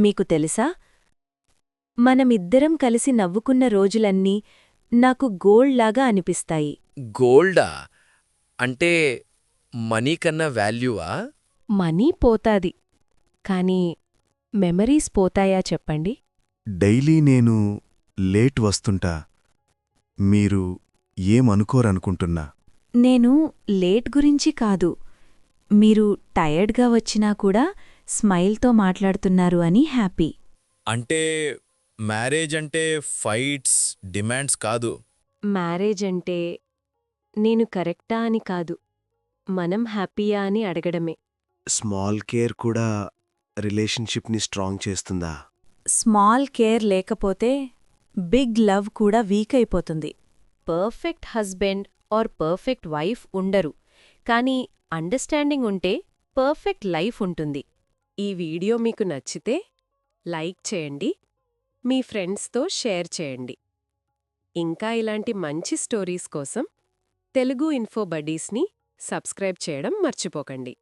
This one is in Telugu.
మీకు తెలుసా మనమిద్దరం కలిసి నవ్వుకున్న రోజులన్నీ నాకు గోల్డ్లాగా అనిపిస్తాయి. గోల్డా? అంటే మనీ కన్నా వాల్యూవా? మనీ పోతాది, కానీ మెమరీస్ పోతాయా చెప్పండి? డైలీ నేను లేట్ వస్తుంటా. మీరు ఏమనుకోరనుకుంటున్నా. నేను లేట్ గురించి కాదు, మీరు టయర్డ్గా వచ్చినా కూడా స్మైల్తో మాట్లాడుతున్నారు అని హ్యాపీ. అంటే మ్యారేజ్ అంటే ఫైట్స్, డిమాండ్స్ కాదు. మ్యారేజ్ అంటే నేను కరెక్టా అని కాదు, మనం హ్యాపీయా అని అడగడమే. స్మాల్ కేర్ కూడా రిలేషన్షిప్ని స్ట్రాంగ్ చేస్తుందా? స్మాల్ కేర్ లేకపోతే బిగ్ లవ్ కూడా వీక్ అయిపోతుంది. Perfect husband or perfect wife ఉండరు, కానీ అండర్స్టాండింగ్ ఉంటే పర్ఫెక్ట్ లైఫ్ ఉంటుంది. ఈ వీడియో మీకు నచ్చితే లైక్ చేయండి, మీ ఫ్రెండ్స్తో షేర్ చేయండి. ఇంకా ఇలాంటి మంచి స్టోరీస్ కోసం తెలుగు ఇన్ఫో బడీస్ని సబ్స్క్రైబ్ చేయడం మర్చిపోకండి.